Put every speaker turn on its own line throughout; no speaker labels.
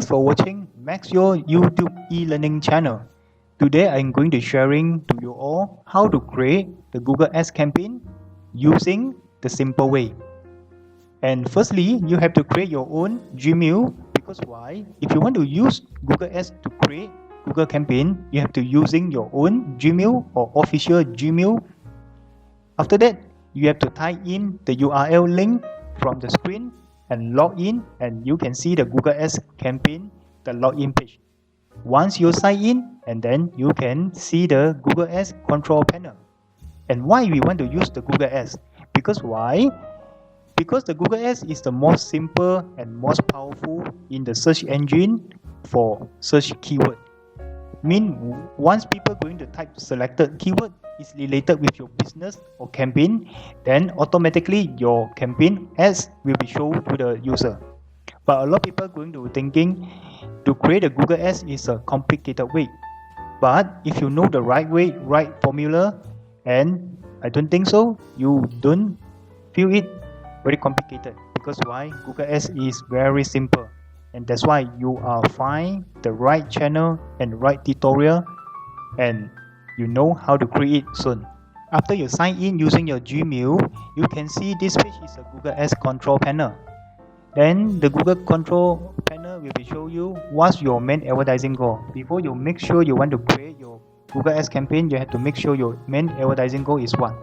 for watching Max Your YouTube e-learning channel. Today I'm going to sharing to you all how to create the Google Ads campaign using the simple way. And firstly, you have to create your own Gmail because why? If you want to use Google Ads to create Google campaign, you have to using your own Gmail or official Gmail. After that, you have to type in the URL link from the screen and log in, and you can see the Google Ads campaign, the login page. Once you sign in, and then you can see the Google Ads control panel. And why we want to use the Google Ads? Because why? Because the Google Ads is the most simple and most powerful in the search engine for search keyword. Once people going to type selected keyword is related with your business or campaign, then automatically your campaign ads will be shown to the user. But a lot of people going to thinking to create a Google Ads is a complicated way. But if you know the right way, right formula, and I don't think so, you don't feel it very complicated. Because why? Google Ads is very simple. And that's why you are find the right channel and right tutorial, and you know how to create it soon. After you sign in using your Gmail, you can see this page is a Google Ads control panel. Then the Google control panel will show you what's your main advertising goal. Before you make sure you want to create your Google Ads campaign, you have to make sure your main advertising goal is what.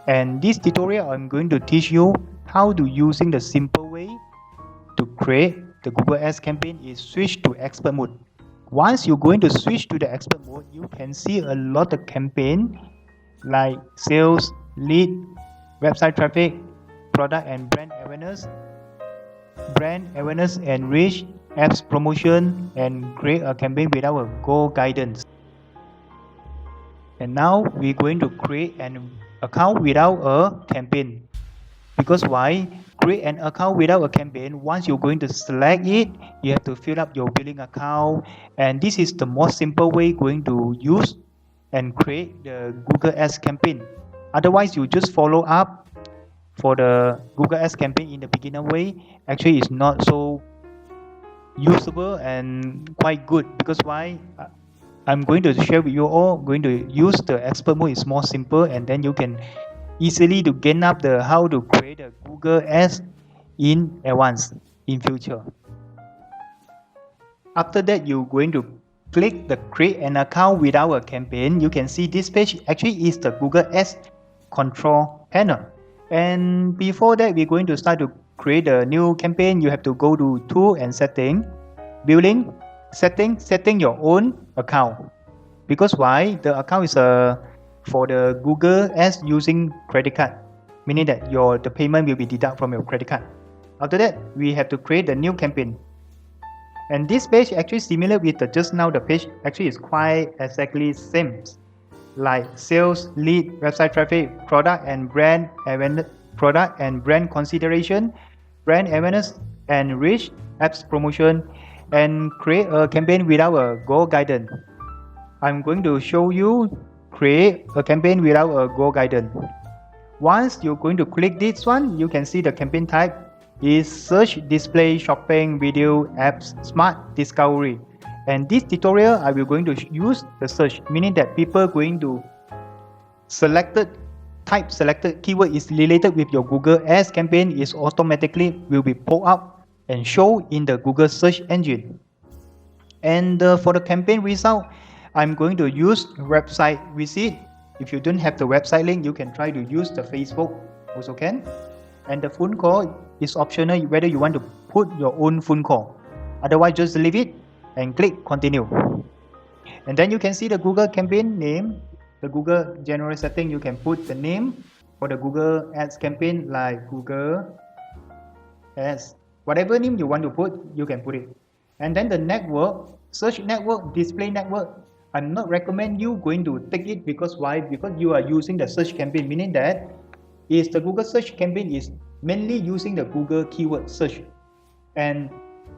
And this tutorial I'm going to teach you how to using the simple way to create the Google Ads campaign is switch to expert mode. Once you're going to switch to the expert mode, you can see a lot of campaign like sales, lead, website traffic, product and brand awareness and reach, apps promotion, and create a campaign without a goal guidance. And now we're going to create an account without a campaign. Because why? Create an account without a campaign. Once you're going to select it, you have to fill up your billing account, and this is the most simple way going to use and create the Google Ads campaign. Otherwise, you just follow up for the Google Ads campaign in the beginner way. Actually, it's not so usable and quite good. Because why? I'm going to share with you all. Going to use the expert mode is more simple, and then you can easily to gain up the how to create a Google Ads in advance in future. After that, you're going to click the create an account without a campaign. You can see this page actually is the Google Ads control panel. And before that, we're going to start to create a new campaign. You have to go to tool and setting, billing, setting your own account. Because why? The account is for the Google Ads using credit card, meaning that the payment will be deducted from your credit card. After that, we have to create a new campaign. And this page actually similar with just now the page actually is quite exactly same, like sales, lead, website traffic, product and brand awareness, product and brand consideration, brand awareness and reach, apps promotion, and create a campaign without a goal guidance. I'm going to show you create a campaign without a goal guidance. Once you're going to click this one, you can see the campaign type is search, display, shopping, video, apps, smart, discovery. And this tutorial I will going to use the search, meaning that people going to selected keyword is related with your Google Ads campaign is automatically will be pulled up and show in the Google search engine. And for the campaign result, I'm going to use website visit. If you don't have the website link, you can try to use the Facebook also can. And the phone call is optional whether you want to put your own phone call. Otherwise, just leave it and click continue. And then you can see the Google campaign name, the Google general setting. You can put the name for the Google Ads campaign like Google Ads. Whatever name you want to put, you can put it. And then the network, search network, display network. I'm not recommend you going to take it because why? Because you are using the search campaign, meaning that is the Google search campaign is mainly using the Google keyword search. And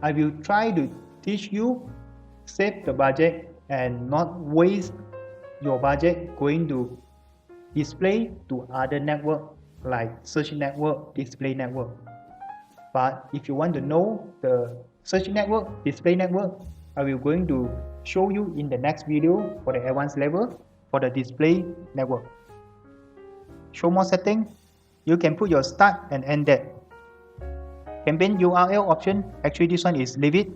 I will try to teach you save the budget and not waste your budget going to display to other network like search network, display network. But if you want to know the search network, display network, I will going to show you in the next video for the advanced level for the display network. Show more setting, you can put your start and end date. Campaign URL option, actually this one is leave it.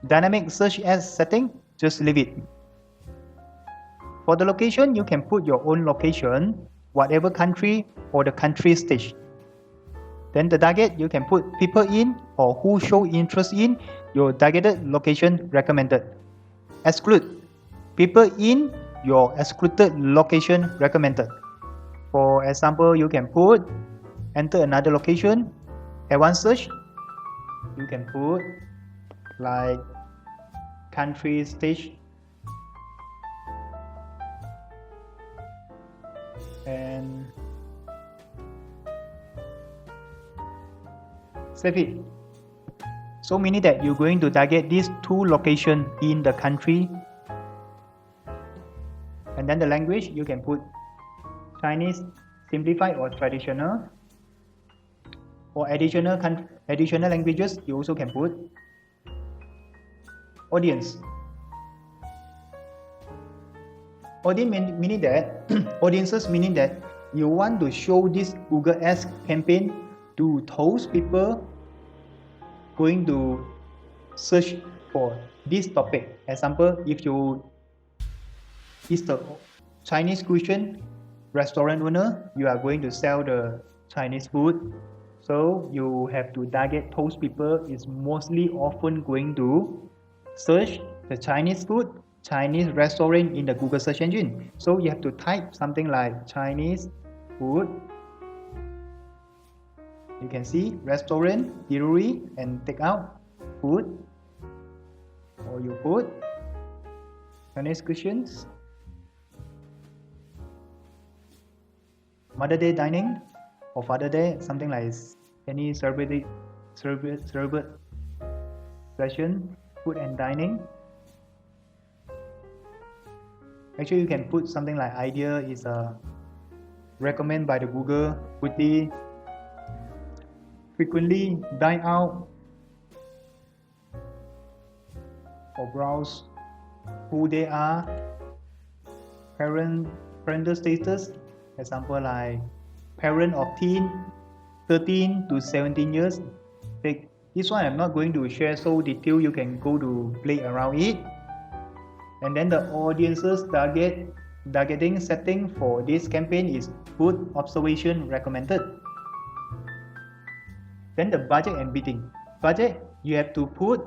Dynamic search as setting, just leave it. For the location, you can put your own location, whatever country or the country stage. Then the target, you can put people in or who show interest in your targeted location recommended. Exclude, people in your excluded location recommended. For example, you can put enter another location, advanced search, you can put like country stage and save it. So meaning that you're going to target these two locations in the country. And then the language, you can put Chinese, simplified or traditional. Or additional languages, you also can put. Audience. Meaning that audiences meaning that you want to show this Google Ads campaign to those people going to search for this topic. Example, if you is the Chinese cuisine restaurant owner, you are going to sell the Chinese food. So you have to target those people is mostly often going to search the Chinese food, Chinese restaurant in the Google search engine. So you have to type something like Chinese food. You can see restaurant, eatery, and take out food. Or you put Chinese cuisines, Mother Day dining, or Father Day, something like any celebrity session, food and dining. Actually, you can put something like idea is recommended by the Google, would be frequently dine out or browse who they are, parental status, example like parent of teen 13 to 17 years. This one I'm not going to share so detail, you can go to play around it. And then the audiences targeting setting for this campaign is put observation recommended. Then the budget and bidding. Budget, you have to put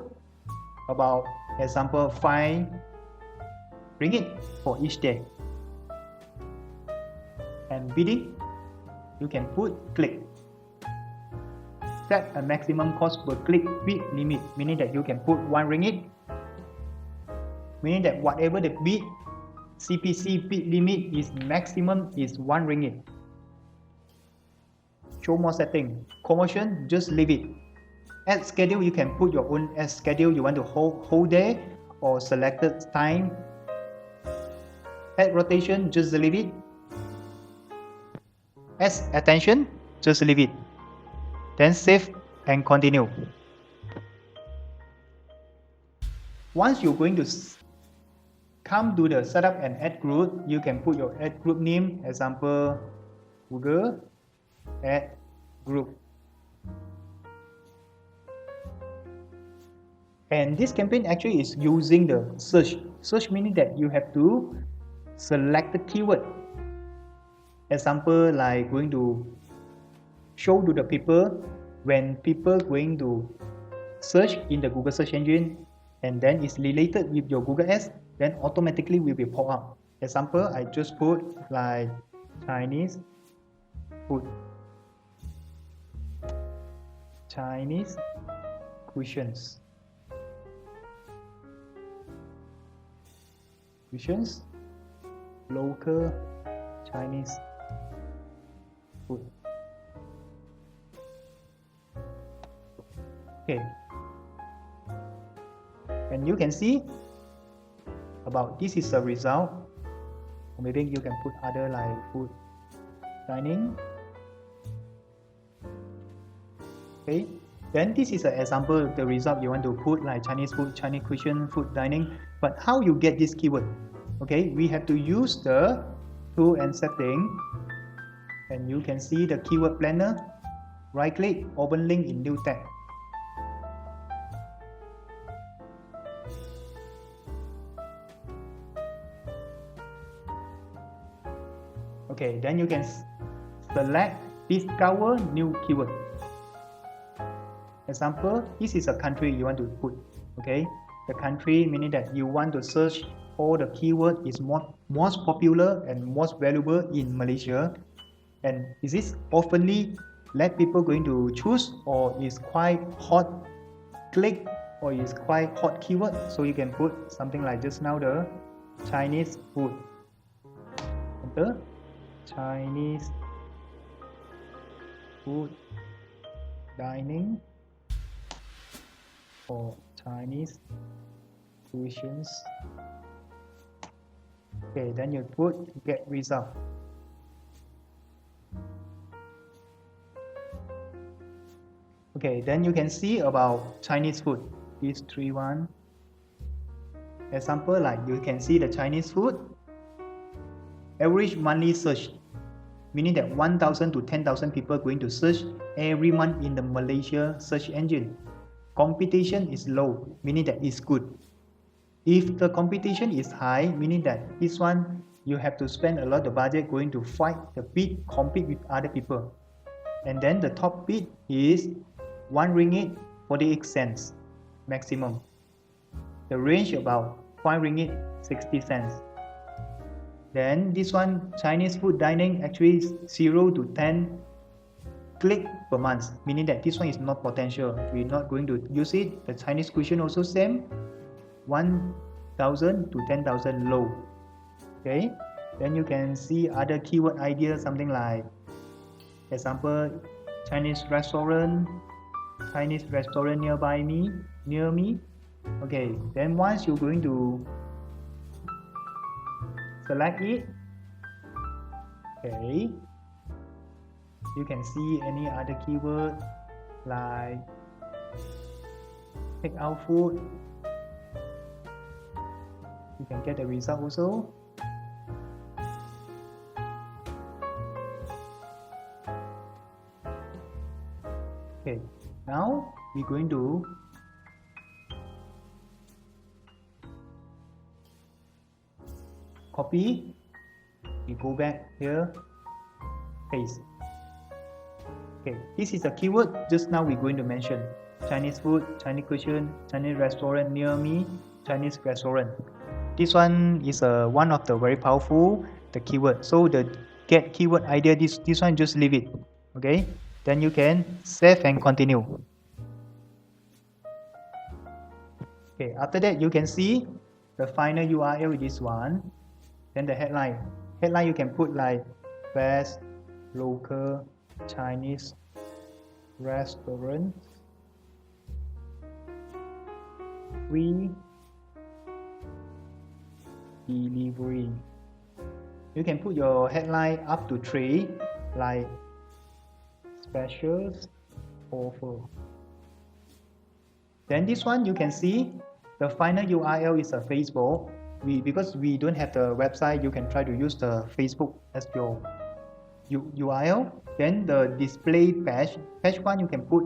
about example 5 ringgit for each day. And bidding, you can put click. Set a maximum cost per click bid limit, meaning that you can put 1 ringgit, meaning that whatever the bid CPC bid limit is maximum is 1 ringgit. Show more setting. Commotion, just leave it. Ad schedule, you can put your own ad schedule you want to hold there or selected time. Ad rotation, just leave it. As attention, just leave it. Then save and continue. Once you're going to come to the setup an ad group, you can put your ad group name, example Google Ad Group. And this campaign actually is using the search. Search meaning that you have to select the keyword. Example like going to show to the people when people going to search in the Google search engine and then it's related with your Google Ads, then automatically will be pop up. Example, I just put like Chinese food, Chinese cuisines, local Chinese food. Okay, and you can see about this is the result. Or maybe you can put other like food dining. Okay, Then this is an example, the result you want to put like Chinese food, Chinese cuisine, food dining. But how you get this keyword? Okay, we have to use the tool and setting, and you can see the keyword planner. Right click, open link in new tab. Okay, then you can select discover new keyword. Example, this is a country you want to put. Okay, the country meaning that you want to search all the keyword is most popular and most valuable in Malaysia, and is this oftenly let people going to choose, or is quite hot click, or is quite hot keyword. So you can put something like just now the Chinese food. Enter Chinese food dining or Chinese cuisines. Okay, then you put get result. Okay, then you can see about Chinese food. These 3-1. Example, like you can see the Chinese food. Average monthly search, meaning that 1,000 to 10,000 people going to search every month in the Malaysia search engine. Competition is low, meaning that it's good. If the competition is high, meaning that this one you have to spend a lot of budget going to fight the bid, compete with other people. And then the top bid is 1 ringgit 48 cents maximum. The range about 5 ringgit 60 cents. Then this one, Chinese food dining, actually 0 to 10 click per month, meaning that this one is not potential. We're not going to use it. The Chinese cuisine also same, 1,000 to 10,000 low. Okay, then you can see other keyword ideas, something like example, Chinese restaurant near me. Okay, then once you're going to select it, okay, you can see any other keyword like take out food. You can get the result also. Okay, now we're going to copy. We go back here, paste. Okay, this is a keyword just now we're going to mention. Chinese food, Chinese cuisine, Chinese restaurant near me, Chinese restaurant. This one is one of the very powerful the keyword. So the get keyword idea, this one just leave it. Okay, then you can save and continue. Okay, after that you can see the final URL is this one. Then the headline you can put like best local Chinese restaurant, free delivery. You can put your headline up to 3, like specials offer. Then this one you can see the final URL is a Facebook. Because we don't have the website, you can try to use the Facebook as your URL. Then the display page 1 you can put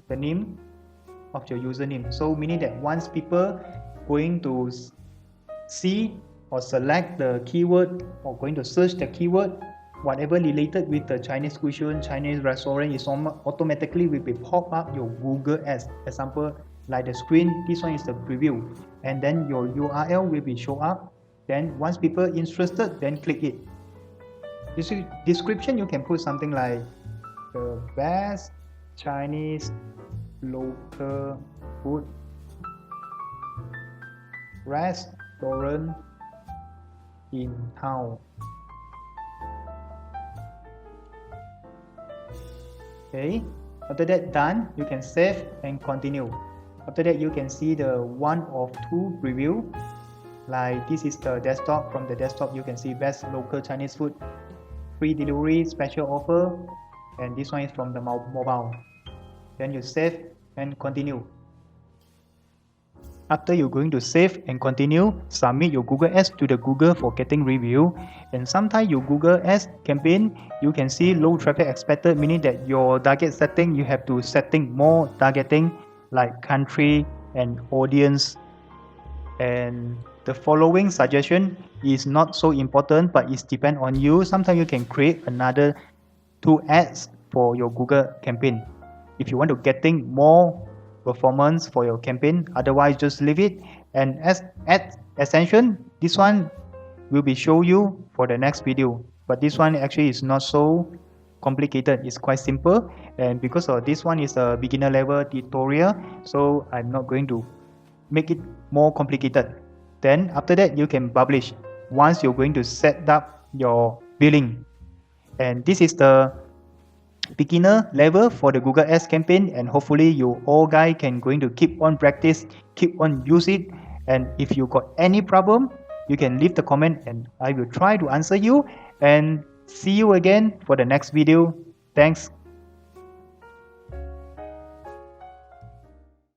the name of your username. So meaning that once people going to see or select the keyword or going to search the keyword, whatever related with the Chinese cuisine, Chinese restaurant is automatically will be pop up your Google Ads. Example, like the screen, this one is the preview, and then your URL will be show up. Then once people interested, then click it. This description you can put something like the best Chinese local food restaurant in town. Okay, after that done, you can save and continue. After that you can see the 1 of 2 review, like this is the desktop. From the desktop you can see best local Chinese food, free delivery, special offer, and this one is from the mobile. Then you save and continue. After you're going to save and continue, submit your Google Ads to the Google for getting review. And sometimes your Google Ads campaign, you can see low traffic expected, meaning that your target setting, you have to setting more targeting like country and audience. And the following suggestion is not so important, but it's depend on you. Sometimes you can create another 2 ads for your Google campaign if you want to getting more performance for your campaign. Otherwise, just leave it. And as ad extension, this one will be show you for the next video. But this one actually is not so complicated. It's quite simple. And because of this one is a beginner level tutorial, so I'm not going to make it more complicated. Then after that, you can publish once you're going to set up your billing. And this is the beginner level for the Google Ads campaign, and hopefully you all guys can going to keep on practice, keep on use it. And if you got any problem, you can leave the comment and I will try to answer you. And see you again for the next video. Thanks.